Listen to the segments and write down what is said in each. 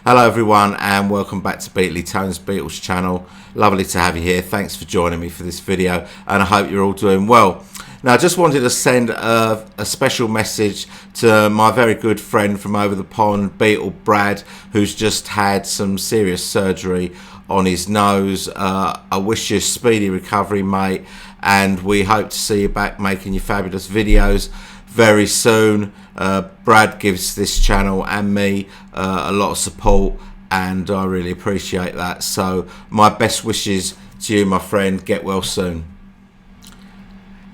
Hello everyone and welcome back to Beatley Tone's Beatles channel. Lovely to have you here. Thanks for joining me for this video and I hope you're all doing well. Now I just wanted to send a special message to my very good friend from over the pond, Beatle Brad, who's just had some serious surgery on his nose. I wish you a speedy recovery, mate, and we hope to see you back making your fabulous videos very soon. Brad gives this channel and me a lot of support and I really appreciate that, so my best wishes to you, my friend. Get well soon.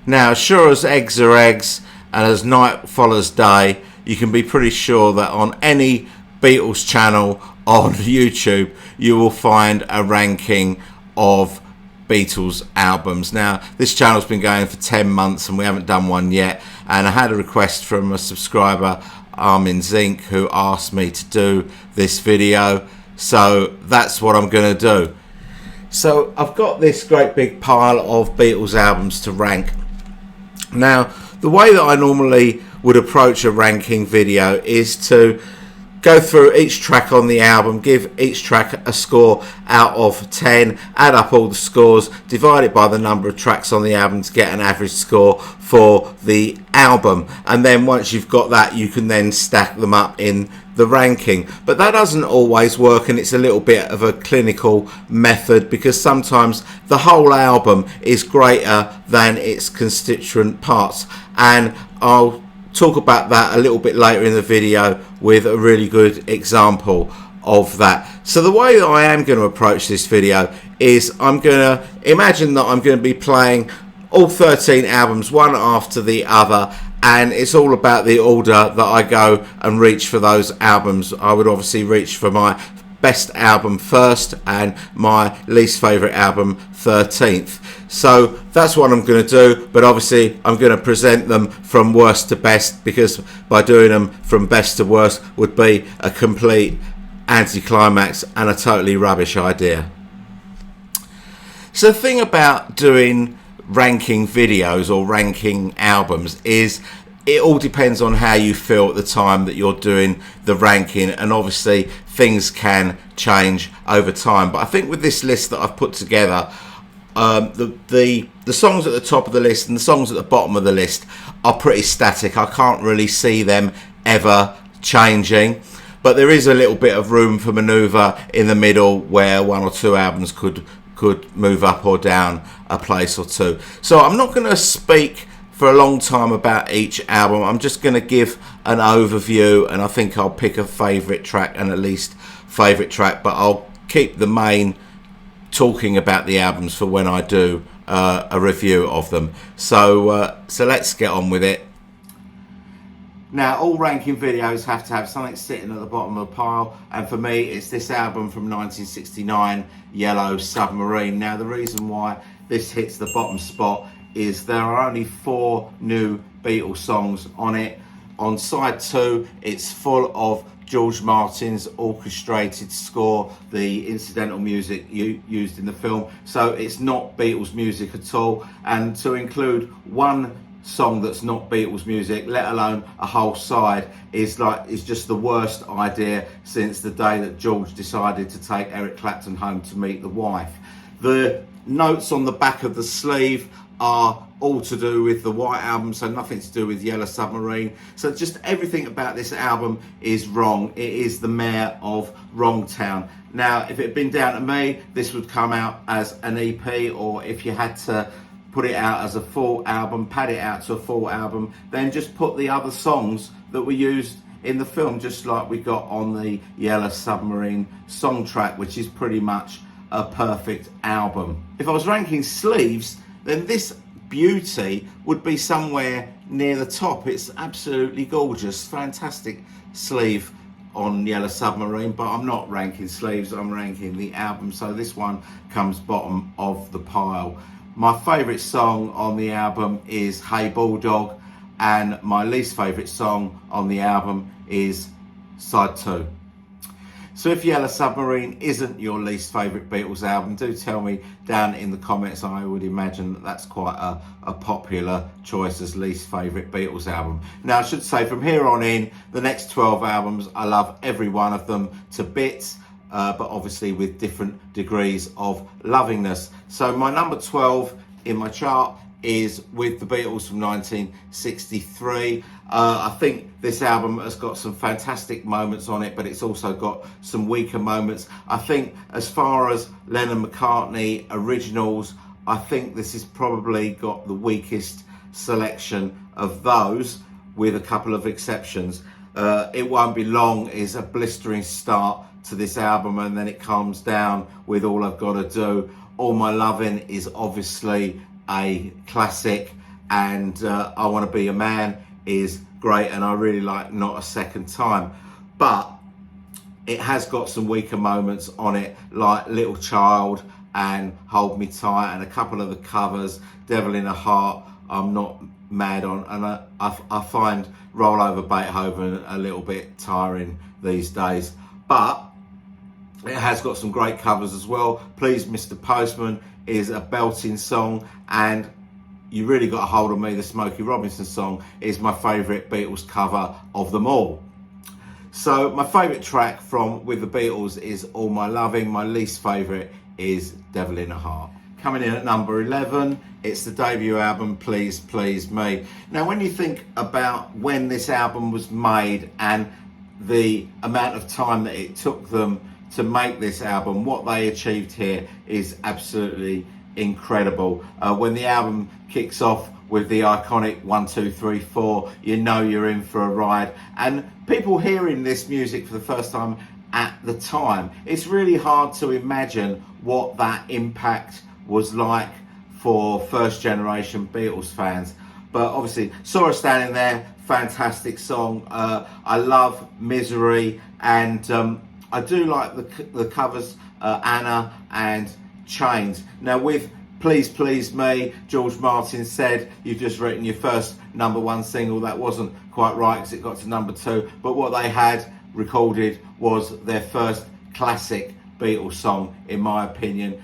Now, as sure as eggs are eggs and as night follows day, you can be pretty sure that on any Beatles channel on YouTube you will find a ranking of Beatles albums. Now, this channel's been going for 10 months and we haven't done one yet, and I had a request from a subscriber, Armin Zink, who asked me to do this video, so that's what I'm going to do. So I've got this great big pile of Beatles albums to rank. Now, the way that I normally would approach a ranking video is to go through each track on the album, give each track a score out of 10, add up all the scores, divide it by the number of tracks on the album to get an average score for the album, and then once you've got that you can then stack them up in the ranking. But that doesn't always work, and it's a little bit of a clinical method because sometimes the whole album is greater than its constituent parts, and I'll talk about that a little bit later in the video with a really good example of that. So the way that I am going to approach this video is I'm going to imagine that I'm going to be playing all 13 albums one after the other, and it's all about the order that I go and reach for those albums. I would obviously reach for my best album first and my least favourite album 13th. So that's what I'm going to do, but obviously I'm going to present them from worst to best, because by doing them from best to worst would be a complete anticlimax and a totally rubbish idea. So the thing about doing ranking videos or ranking albums is it all depends on how you feel at the time that you're doing the ranking, and obviously things can change over time. But I think with this list that I've put together, the songs at the top of the list and the songs at the bottom of the list are pretty static. I can't really see them ever changing, but there is a little bit of room for manoeuvre in the middle where one or two albums could move up or down a place or two. So I'm not going to speak for a long time about each album. I'm just going to give an overview, and I think I'll pick a favourite track and a least favourite track, but I'll keep the main talking about the albums for when I do a review of them. So let's get on with it. Now, all ranking videos have to have something sitting at the bottom of the pile, and for me it's this album from 1969, Yellow Submarine. Now, the reason why this hits the bottom spot is there are only 4 new Beatles songs on it. On side 2, it's full of George Martin's orchestrated score, the incidental music used in the film, so it's not Beatles music at all. And to include one song that's not Beatles music, let alone a whole side, is just the worst idea since the day that George decided to take Eric Clapton home to meet the wife. The notes on the back of the sleeve are all to do with the White Album, so nothing to do with Yellow Submarine. So just everything about this album is wrong. It is the mayor of Wrongtown. Now, if it had been down to me, this would come out as an EP, or if you had to put it out as a full album, pad it out to a full album, then just put the other songs that were used in the film, just like we got on the Yellow Submarine song track, which is pretty much a perfect album. If I was ranking sleeves, then this beauty would be somewhere near the top. It's absolutely gorgeous, fantastic sleeve on Yellow Submarine, but I'm not ranking sleeves, I'm ranking the album, so this one comes bottom of the pile. My favourite song on the album is Hey Bulldog, and my least favourite song on the album is side 2. So if Yellow Submarine isn't your least favourite Beatles album, do tell me down in the comments. I would imagine that that's quite a popular choice as least favourite Beatles album. Now I should say from here on in, the next 12 albums, I love every one of them to bits, but obviously with different degrees of lovingness. So my number 12 in my chart is with the Beatles from 1963. I think this album has got some fantastic moments on it, but it's also got some weaker moments. I think as far as Lennon-McCartney originals, I think this has probably got the weakest selection of those, with a couple of exceptions. It Won't Be Long is a blistering start to this album, and then it calms down with All I've Got to Do. All My Lovin' is obviously a classic, and I Want to Be a Man is great, and I really like Not a Second Time. But it has got some weaker moments on it, like Little Child and Hold Me Tight, and a couple of the covers. Devil in a Heart I'm not mad on, and I find Roll Over Beethoven a little bit tiring these days. But it has got some great covers as well. Please Mr. Postman is a belting song, and You Really Got a Hold of Me, the Smokey Robinson song, is my favourite Beatles cover of them all. So my favourite track from with the Beatles is All My Loving. My least favourite is Devil in a Heart. Coming in at number 11, it's the debut album, Please Please Me. Now when you think about when this album was made and the amount of time that it took them to make this album, what they achieved here is absolutely incredible. When the album kicks off with the iconic 1, 2, 3, 4, you know you're in for a ride. And people hearing this music for the first time at the time, it's really hard to imagine what that impact was like for first generation Beatles fans. But obviously, Saw Her Standing There, fantastic song. I love Misery, and I do like the covers, Anna and Chains. Now with Please Please Me, George Martin said, you've just written your first #1 single. That wasn't quite right because it got to #2, but what they had recorded was their first classic Beatles song, in my opinion.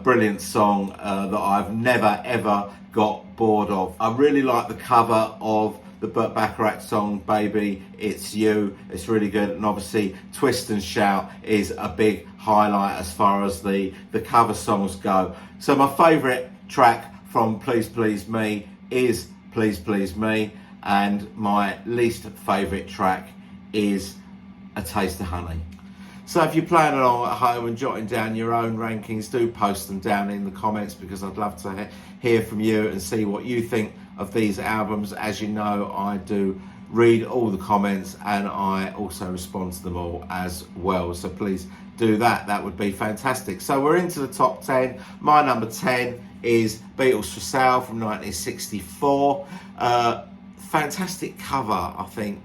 Brilliant song that I've never ever got bored of. I really like the cover of the Burt Bacharach song, Baby It's You. It's really good, and obviously Twist and Shout is a big highlight as far as the cover songs go. So my favourite track from Please Please Me is Please Please Me, and my least favourite track is A Taste of Honey. So if you're playing along at home and jotting down your own rankings, do post them down in the comments, because I'd love to hear from you and see what you think of these albums. As you know, I do read all the comments and I also respond to them all as well. So please do that. That would be fantastic. So we're into the top 10. My number 10 is Beatles For Sale from 1964. Fantastic cover, I think.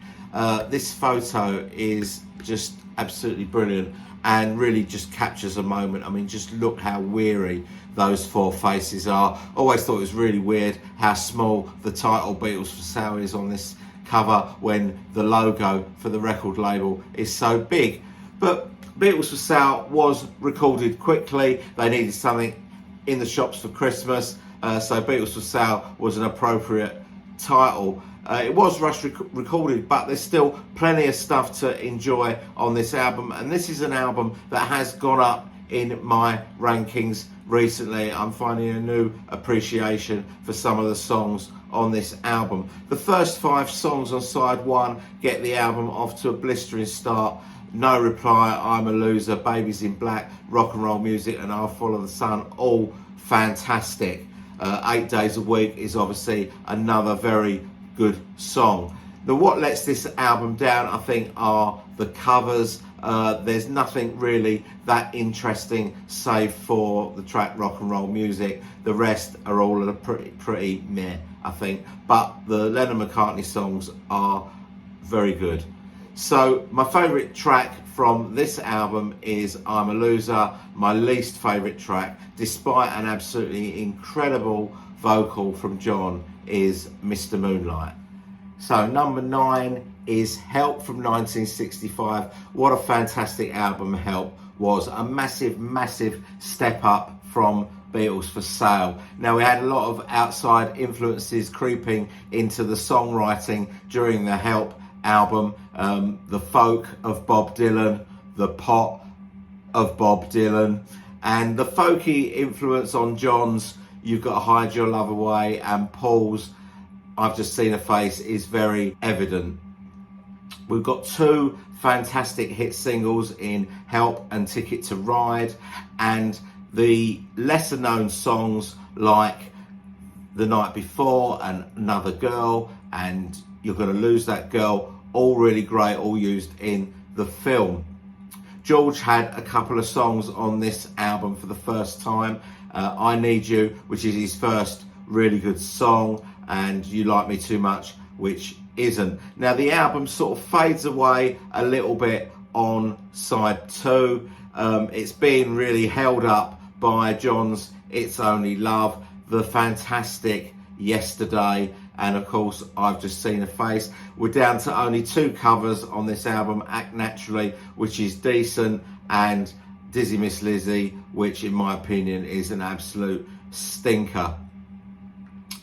This photo is just absolutely brilliant and really just captures a moment. I mean, just look how weary those four faces are. Always thought it was really weird how small the title Beatles For Sale is on this cover when the logo for the record label is so big. But Beatles For Sale was recorded quickly. They needed something in the shops for Christmas, so Beatles For Sale was an appropriate title. It was rush recorded, but there's still plenty of stuff to enjoy on this album, and this is an album that has gone up in my rankings recently. I'm finding a new appreciation for some of the songs on this album. The first 5 songs on side 1 get the album off to a blistering start. No Reply, I'm a Loser, Babies in Black, Rock and Roll Music, and I'll Follow the Sun, all fantastic. 8 Days a Week is obviously another very good song. Now what lets this album down, I think, are the covers. There's nothing really that interesting save for the track Rock and Roll Music. The rest are all pretty meh, I think. But the Lennon-McCartney songs are very good. So my favourite track from this album is I'm a Loser. My least favourite track, despite an absolutely incredible vocal from John, is Mr. Moonlight. So number 9 is Help from 1965. What a fantastic album Help was. A massive step up from Beatles For Sale. Now, we had a lot of outside influences creeping into the songwriting during the Help album. The folk of Bob Dylan, the pop of Bob Dylan, and the folky influence on John's You've Got to Hide Your Love Away and Paul's I've Just Seen a Face is very evident. We've got two fantastic hit singles in Help and Ticket to Ride, and the lesser known songs like The Night Before and Another Girl and You're Gonna Lose That Girl, all really great, all used in the film. George had a couple of songs on this album for the first time. I Need You, which is his first really good song, and You Like Me Too Much, which isn't. Now, the album sort of fades away a little bit on side two. It's being really held up by John's It's Only Love, the fantastic Yesterday, and of course I've Just Seen a Face. We're down to only two covers on this album, Act Naturally, which is decent, and Dizzy Miss Lizzy, which in my opinion is an absolute stinker.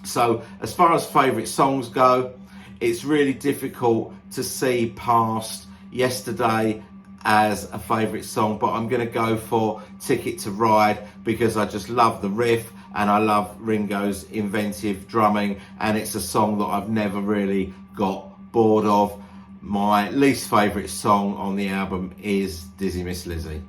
So as far as favourite songs go, it's really difficult to see past Yesterday as a favourite song, but I'm going to go for Ticket to Ride because I just love the riff and I love Ringo's inventive drumming, and it's a song that I've never really got bored of. My least favourite song on the album is Dizzy Miss Lizzy.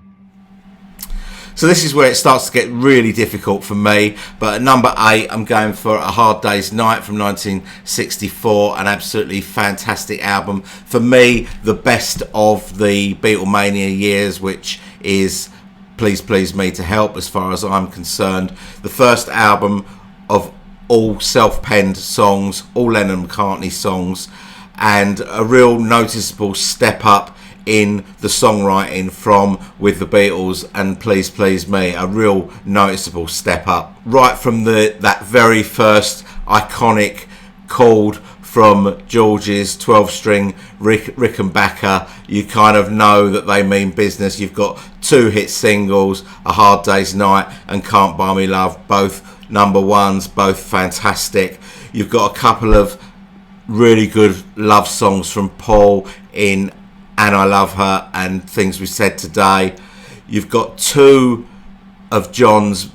So this is where it starts to get really difficult for me, but at number 8 I'm going for A Hard Day's Night from 1964, an absolutely fantastic album. For me, the best of the Beatlemania years, which is Please Please Me to Help as far as I'm concerned. The first album of all self-penned songs, all Lennon McCartney songs, and a real noticeable step up in the songwriting from With the Beatles and Please Please Me, a real noticeable step up. Right from that very first iconic chord from George's 12-string Rickenbacker, you kind of know that they mean business. You've got two hit singles, A Hard Day's Night and Can't Buy Me Love, both number ones, both fantastic. You've got a couple of really good love songs from Paul in And I Love Her and Things We Said Today. You've got two of John's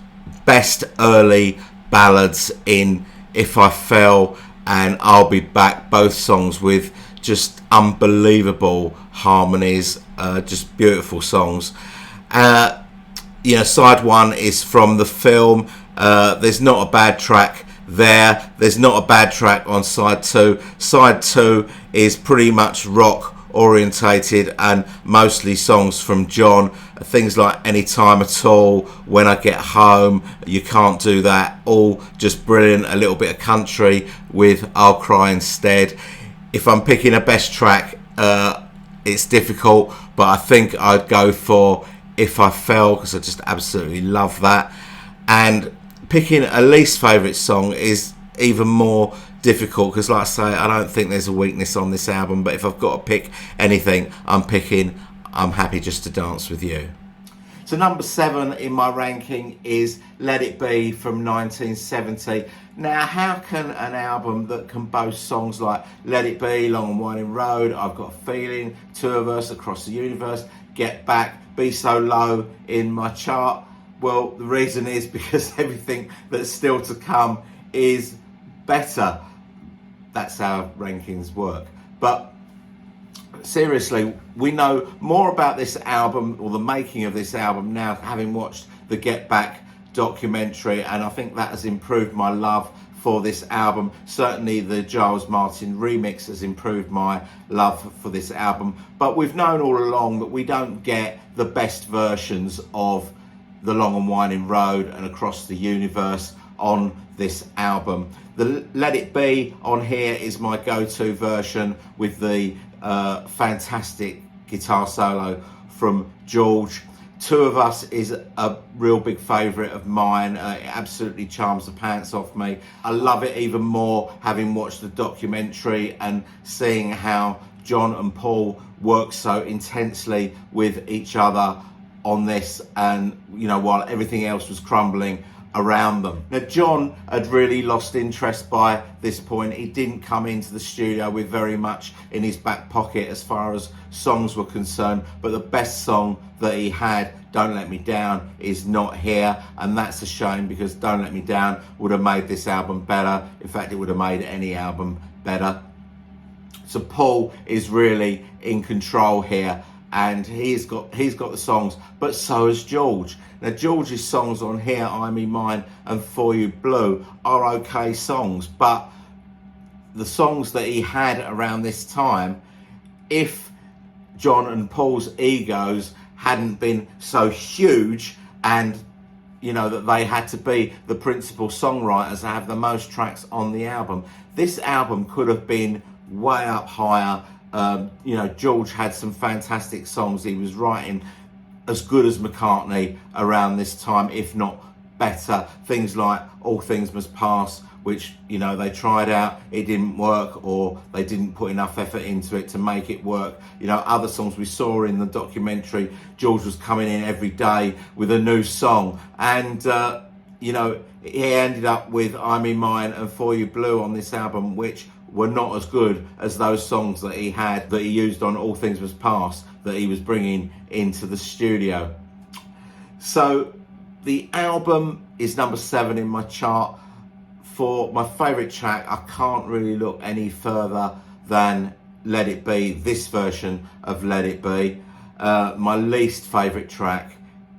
best early ballads in If I Fell and I'll Be Back, both songs with just unbelievable harmonies, just beautiful songs. Side one is from the film. There's not a bad track there. There's not a bad track on side two. Side two is pretty much rock orientated and mostly songs from John, things like Anytime at All, When I Get Home, You Can't Do That, all just brilliant. A little bit of country with I'll Cry Instead. If I'm picking a best track, it's difficult, but I think I'd go for If I Fell because I just absolutely love that. And picking a least favourite song is even more difficult because, like I say, I don't think there's a weakness on this album, but if I've got to pick anything, I'm Happy Just to Dance With You. So number 7 in my ranking is Let It Be from 1970. Now, how can an album that can boast songs like Let It Be, Long and Winding Road, I've Got a Feeling, Two of Us, Across the Universe, Get Back, be so low in my chart? Well, the reason is because everything that's still to come is better. That's how rankings work. But seriously, we know more about this album or the making of this album now, having watched the Get Back documentary, and I think that has improved my love for this album. Certainly the Giles Martin remix has improved my love for this album, but we've known all along that we don't get the best versions of The Long and Winding Road and Across the Universe on this album. The Let It Be on here is my go-to version with the fantastic guitar solo from George. Two of Us is a real big favourite of mine. It absolutely charms the pants off me. I love it even more having watched the documentary and seeing how John and Paul worked so intensely with each other on this, and while everything else was crumbling around them. Now, John had really lost interest by this point. He didn't come into the studio with very much in his back pocket as far as songs were concerned, but the best song that he had, Don't Let Me Down, is not here, and that's a shame, because Don't Let Me Down would have made this album better. In fact, it would have made any album better. So Paul is really in control here, and he's got the songs, but so has George. Now, George's songs on here, I Me Mine and For You Blue, are okay songs, but the songs that he had around this time, if John and Paul's egos hadn't been so huge, and that they had to be the principal songwriters to have the most tracks on the album, this album could have been way up higher. George had some fantastic songs. He was writing as good as McCartney around this time, if not better. Things like All Things Must Pass, which they tried out, it didn't work, or they didn't put enough effort into it to make it work. Other songs we saw in the documentary, George was coming in every day with a new song, and he ended up with I Me Mine and For You Blue on this album, which were not as good as those songs that he used on All Things Must Pass, that he was bringing into the studio. So the album is number 7 in my chart. For my favourite track, I can't really look any further than Let It Be, this version of Let It Be. My least favourite track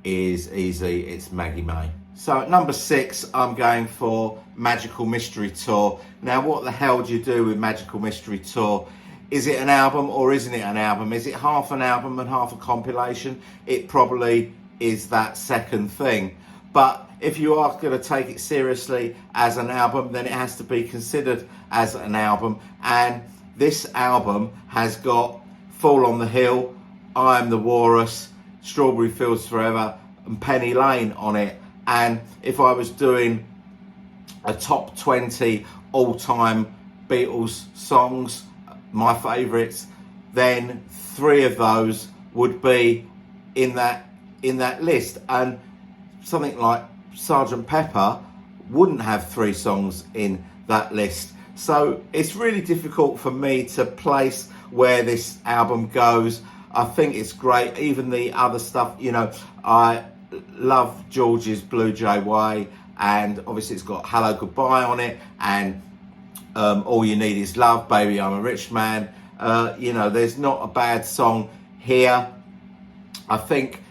is easy, it's Maggie May. So at number 6, I'm going for Magical Mystery Tour. Now, what the hell do you do with Magical Mystery Tour? Is it an album or isn't it an album? Is it half an album and half a compilation? It probably is that second thing. But if you are going to take it seriously as an album, then it has to be considered as an album. And this album has got Fall on the Hill, I Am the Walrus, Strawberry Fields Forever, and Penny Lane on it. And if I was doing a top 20 all-time Beatles songs, my favourites, then 3 of those would be in that list. And something like Sgt. Pepper wouldn't have 3 songs in that list. So it's really difficult for me to place where this album goes. I think it's great. Even the other stuff, I love George's Blue Jay Way, and obviously it's got Hello Goodbye on it, and All You Need Is Love, Baby I'm a Rich Man. There's not a bad song here. I think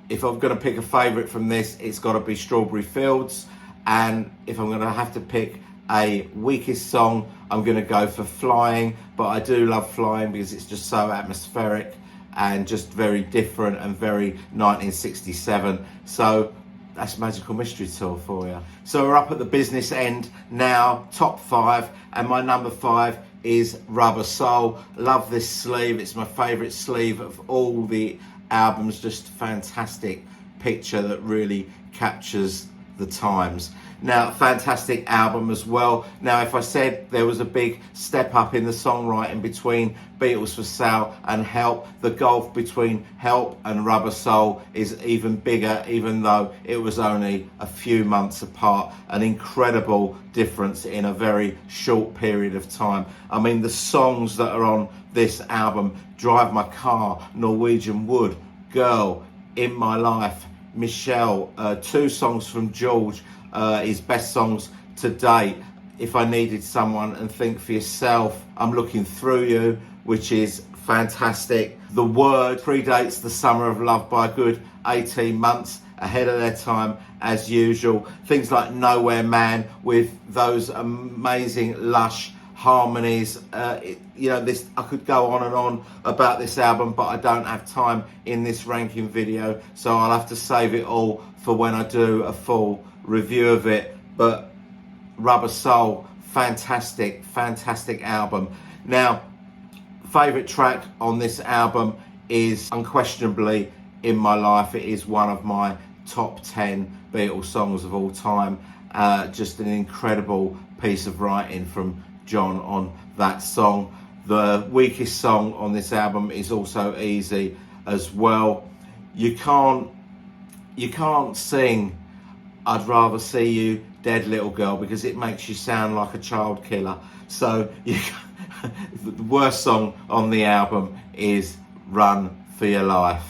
if I'm going to pick a favourite from this, it's got to be Strawberry Fields, and if I'm going to have to pick a weakest song, I'm going to go for Flying. But I do love Flying because it's just so atmospheric and just very different and very 1967. So that's Magical Mystery Tour for you. So we're up at the business end now, top 5, and my number 5 is Rubber Soul. Love this sleeve. It's my favourite sleeve of all the albums. Just fantastic picture that really captures the times. Now, fantastic album as well. Now, if I said there was a big step up in the songwriting between Beatles For Sale and Help, the gulf between Help and Rubber Soul is even bigger, even though it was only a few months apart. An incredible difference in a very short period of time. I mean, the songs that are on this album: Drive My Car, Norwegian Wood, Girl, In My Life, Michelle, 2 songs from George, his best songs to date, If I Needed Someone and Think For Yourself, I'm Looking Through You, which is fantastic. The Word predates The Summer of Love by a good 18 months, ahead of their time as usual. Things like Nowhere Man with those amazing lush harmonies. This, I could go on and on about this album, but I don't have time in this ranking video, so I'll have to save it all for when I do a full review of it. But Rubber Soul, fantastic album. Now, favourite track on this album is unquestionably In My Life. It is one of my top 10 Beatles songs of all time. Just an incredible piece of writing from John on that song. The weakest song on this album is also easy as well. You can't sing I'd Rather See You Dead Little Girl because it makes you sound like a child killer. So the worst song on the album is Run For Your Life.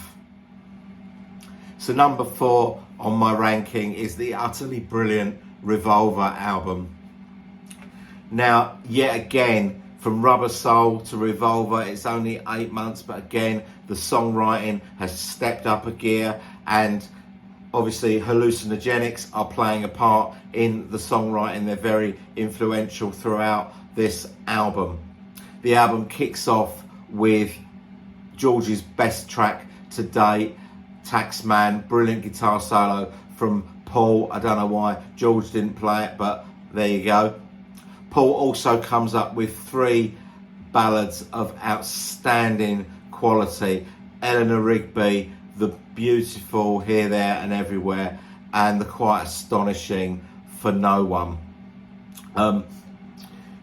So number 4 on my ranking is the utterly brilliant Revolver album. Now, yet again, from Rubber Soul to Revolver, it's only 8 months, but again, the songwriting has stepped up a gear, and obviously hallucinogenics are playing a part in the songwriting. They're very influential throughout this album. The album kicks off with George's best track to date, Taxman, brilliant guitar solo from Paul. I don't know why George didn't play it, but there you go. Paul also comes up with 3 ballads of outstanding quality. Eleanor Rigby, the beautiful Here, There and Everywhere, and the quite astonishing For No One.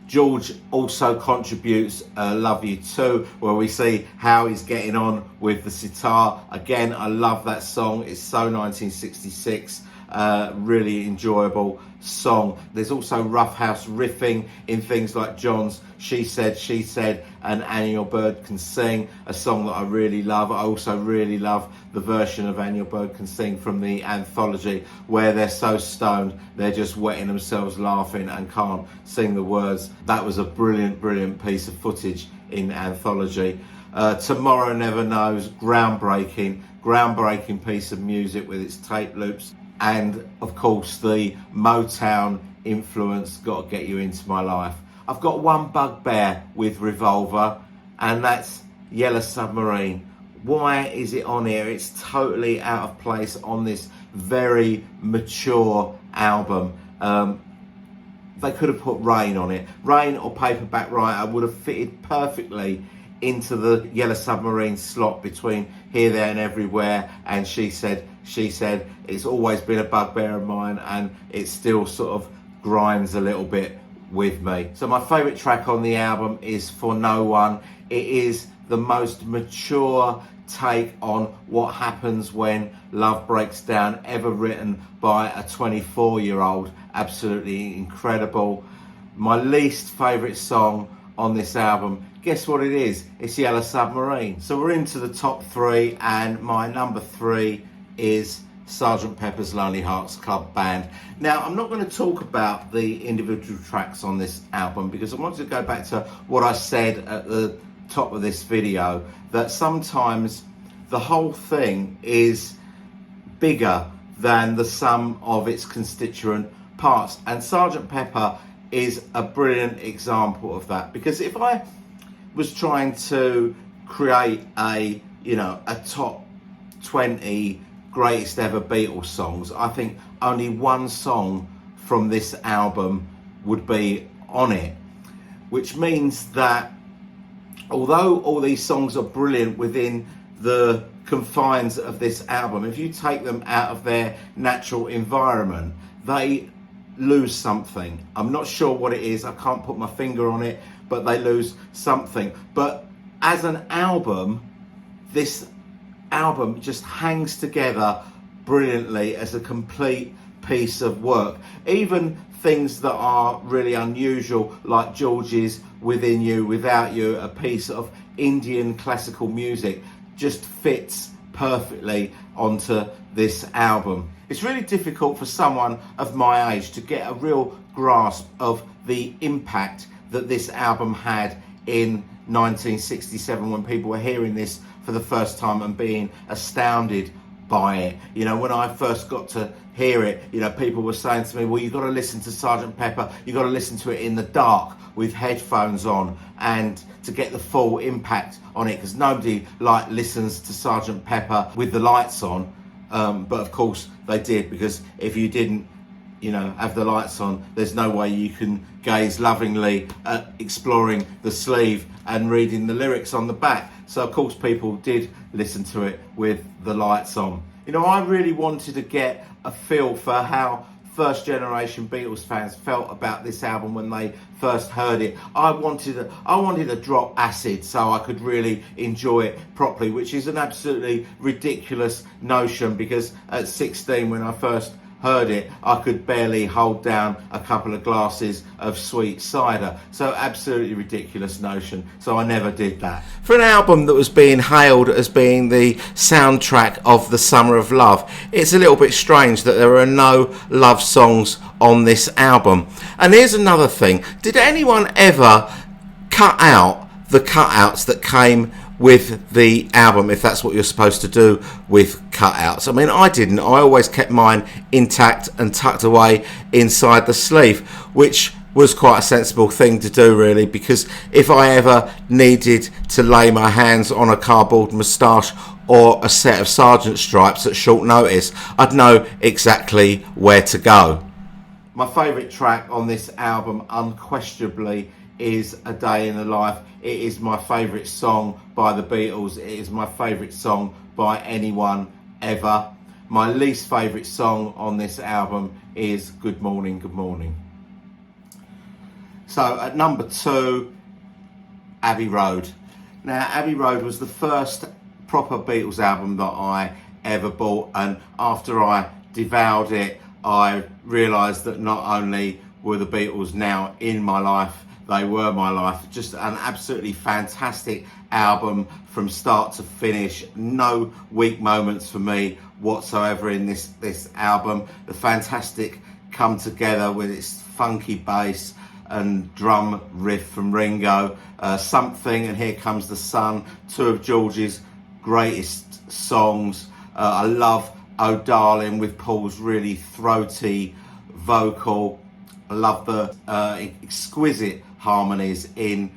George also contributes Love You Too, where we see how he's getting on with the sitar. Again, I love that song. It's so 1966. Really enjoyable song. There's also Rough House riffing in things like John's She Said and Annie Your Bird Can Sing, a song that I really love. I also really love the version of Annie Your Bird Can Sing from the anthology, where they're so stoned they're just wetting themselves laughing and can't sing the words. That was a brilliant piece of footage in anthology. Tomorrow Never Knows, groundbreaking piece of music with its tape loops. And of course the Motown influence, Gotta Get You Into My Life. I've got one bugbear with Revolver, and that's Yellow Submarine. Why is it on here? It's totally out of place on this very mature album. They could have put Rain on it. Rain or Paperback Writer would have fitted perfectly into the Yellow Submarine slot between Here, There and Everywhere and She Said. It's always been a bugbear of mine, and it still sort of grinds a little bit with me. So my favourite track on the album is For No One. It is the most mature take on what happens when love breaks down ever written by a 24-year-old. Absolutely incredible. My least favourite song on this album, guess what it is? It's Yellow Submarine. So we're into the top 3, and my number 3 is Sgt. Pepper's Lonely Hearts Club Band. Now, I'm not going to talk about the individual tracks on this album because I want to go back to what I said at the top of this video, that sometimes the whole thing is bigger than the sum of its constituent parts, and Sgt. Pepper is a brilliant example of that. Because if I was trying to create a top 20 greatest ever Beatles songs, I think only one song from this album would be on it, which means that although all these songs are brilliant within the confines of this album, if you take them out of their natural environment, they lose something. I'm not sure what it is, I can't put my finger on it, but they lose something. But as an album, this album just hangs together brilliantly as a complete piece of work. Even things that are really unusual, like George's Within You, Without You, a piece of Indian classical music, just fits perfectly onto this album. It's really difficult for someone of my age to get a real grasp of the impact that this album had in 1967 when people were hearing this for the first time and being astounded by it. You know, when I first got to hear it, people were saying to me, well, you've got to listen to Sgt. Pepper, you've got to listen to it in the dark with headphones on, and to get the full impact on it, because nobody listens to Sgt. Pepper with the lights on, but of course they did, because if you didn't have the lights on, there's no way you can gaze lovingly at exploring the sleeve and reading the lyrics on the back. So of course people did listen to it with the lights on. I really wanted to get a feel for how first generation Beatles fans felt about this album when they first heard it. I wanted to drop acid so I could really enjoy it properly, which is an absolutely ridiculous notion, because at 16, when I first heard it, I could barely hold down a couple of glasses of sweet cider. So absolutely ridiculous notion. So I never did that. For an album that was being hailed as being the soundtrack of the Summer of Love, it's a little bit strange that there are no love songs on this album. And here's another thing. Did anyone ever cut out the cutouts that came with the album, if that's what you're supposed to do with cutouts? I mean, I didn't. I always kept mine intact and tucked away inside the sleeve, which was quite a sensible thing to do, really, because if I ever needed to lay my hands on a cardboard moustache or a set of sergeant stripes at short notice, I'd know exactly where to go. My favourite track on this album, unquestionably, is A Day in the Life. It is my favourite song by the Beatles. It is my favourite song by anyone ever. My least favourite song on this album is Good Morning, Good Morning. So at number 2, Abbey Road. Now, Abbey Road was the first proper Beatles album that I ever bought, and after I devoured it, I realised that not only were the Beatles now in my life, they were my life. Just an absolutely fantastic album from start to finish. No weak moments for me whatsoever in this album. The fantastic come together with its funky bass and drum riff from Ringo. Something and Here Comes the Sun, two of George's greatest songs. I love Oh Darling with Paul's really throaty vocal. I love the exquisite harmonies in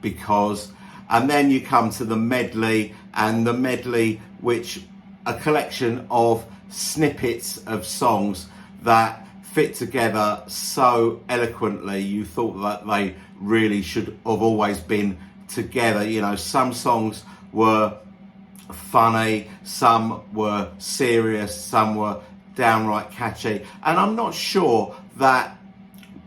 Because. And then you come to the medley, and the medley, which a collection of snippets of songs that fit together so eloquently. You thought that they really should have always been together. You know, some songs were funny, some were serious, some were downright catchy, and I'm not sure that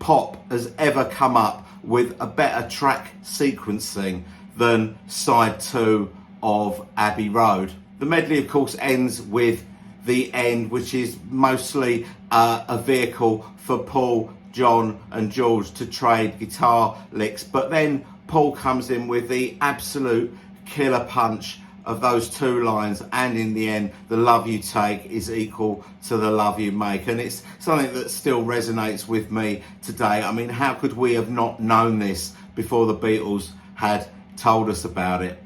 pop has ever come up with a better track sequencing than side 2 of Abbey Road. The medley, of course, ends with The End, which is mostly a vehicle for Paul, John and George to trade guitar licks, but then Paul comes in with the absolute killer punch of those 2 lines, and in the end, the love you take is equal to the love you make. And it's something that still resonates with me today. I mean, how could we have not known this before the Beatles had told us about it?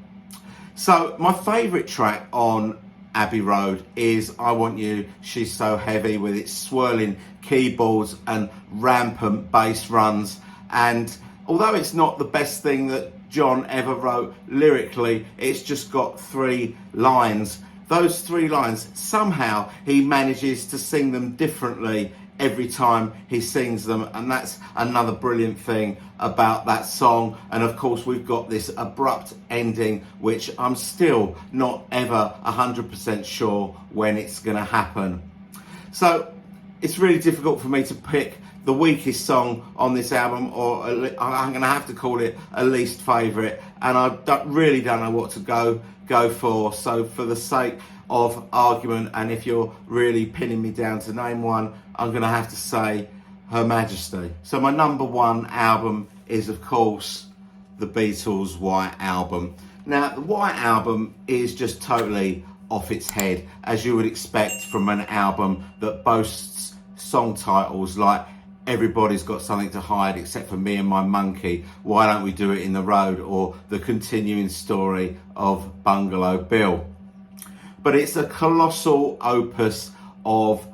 So my favourite track on Abbey Road is I Want You, She's So Heavy, with its swirling keyboards and rampant bass runs. And although it's not the best thing that John ever wrote lyrically, it's just got 3 lines. Those 3 lines, somehow he manages to sing them differently every time he sings them, and that's another brilliant thing about that song. And of course, we've got this abrupt ending, which I'm still not ever 100% sure when it's going to happen. So it's really difficult for me to pick the weakest song on this album, or I'm going to have to call it a least favourite, and I really don't know what to go for. So for the sake of argument, and if you're really pinning me down to name one, I'm going to have to say Her Majesty. So my number 1 album is, of course, the Beatles' White Album. Now, the White Album is just totally off its head, as you would expect from an album that boasts song titles like Everybody's Got Something to Hide Except for Me and My Monkey, Why Don't We Do It in the Road, or the continuing story of Bungalow Bill. But it's a colossal opus of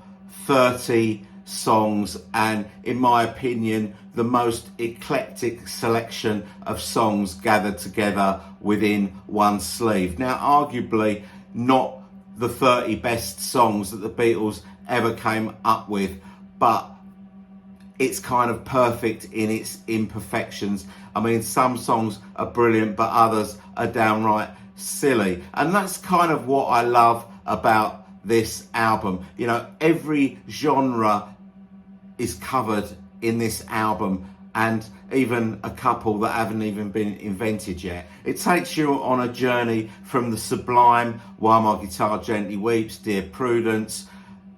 30 songs, and in my opinion, the most eclectic selection of songs gathered together within one sleeve. Now, arguably not the 30 best songs that the Beatles ever came up with, but it's kind of perfect in its imperfections. I mean, some songs are brilliant, but others are downright silly. And that's kind of what I love about this album. You know, every genre is covered in this album, and even a couple that haven't even been invented yet. It takes you on a journey from the sublime While My Guitar Gently Weeps, Dear Prudence,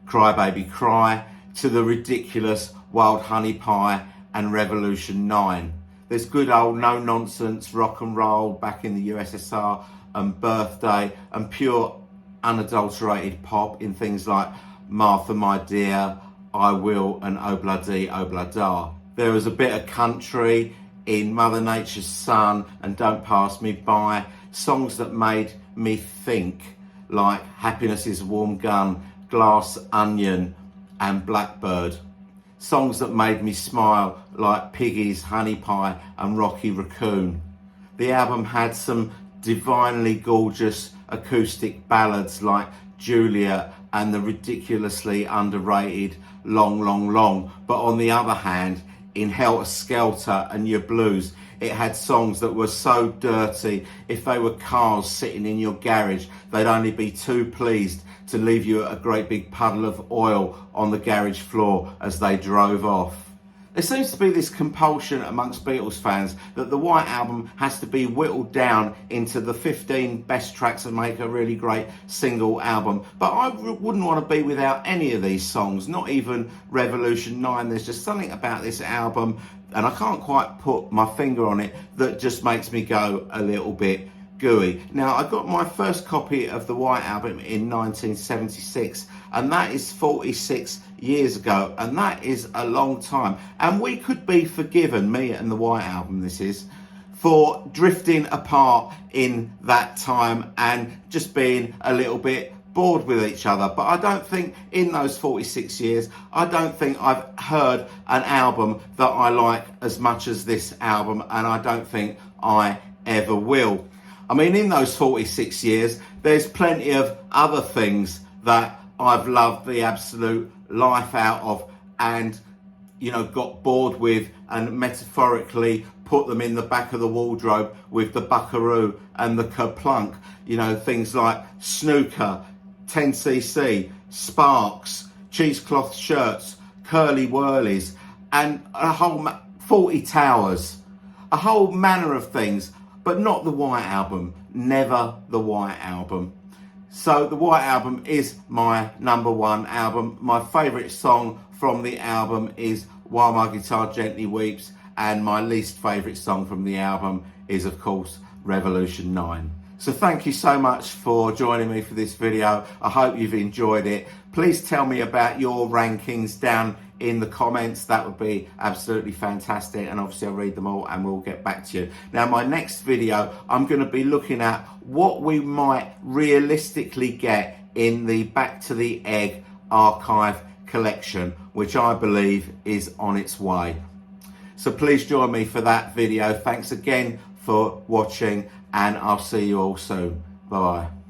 Cry Baby Cry, to the ridiculous Wild Honey Pie and Revolution 9. There's good old no-nonsense rock and roll back in the USSR and Birthday, and pure unadulterated pop in things like Martha My Dear, I Will and Obladi Oblada. There was a bit of country in Mother Nature's Son and Don't Pass Me By, songs that made me think, like Happiness is a Warm Gun, Glass Onion and Blackbird. Songs that made me smile, like Piggy's Honey Pie and Rocky Raccoon. The album had some divinely gorgeous acoustic ballads like Julia and the ridiculously underrated Long, Long, Long. But on the other hand, in Helter Skelter and Your Blues, it had songs that were so dirty, if they were cars sitting in your garage, they'd only be too pleased to leave you a great big puddle of oil on the garage floor as they drove off. There seems to be this compulsion amongst Beatles fans that the White Album has to be whittled down into the 15 best tracks that make a really great single album. But I wouldn't want to be without any of these songs, not even Revolution 9. There's just something about this album, and I can't quite put my finger on it, that just makes me go a little bit gooey. Now, I got my first copy of the White Album in 1976, and that is 46 years ago, and that is a long time. And we could be forgiven, me and the White Album this is, for drifting apart in that time and just being a little bit bored with each other. But I don't think in those 46 years, I don't think I've heard an album that I like as much as this album, and I don't think I ever will. I mean, in those 46 years, there's plenty of other things that I've loved the absolute life out of and, you know, got bored with and metaphorically put them in the back of the wardrobe with the Buckaroo and the Kerplunk. You know, things like Snooker, 10cc, Sparks, cheesecloth shirts, curly whirlies, and a whole 40 Towers, a whole manner of things. But not the White Album, never the White Album. So the White Album is my number one album. My favourite song from the album is While My Guitar Gently Weeps, and my least favourite song from the album is, of course, Revolution 9. So thank you so much for joining me for this video. I hope you've enjoyed it. Please tell me about your rankings down in the comments. That would be absolutely fantastic, and obviously I'll read them all and we'll get back to you. Now, my next video, I'm going to be looking at what we might realistically get in the Back to the Egg archive collection, which I believe is on its way. So please join me for that video. Thanks again for watching, and I'll see you all soon. Bye bye.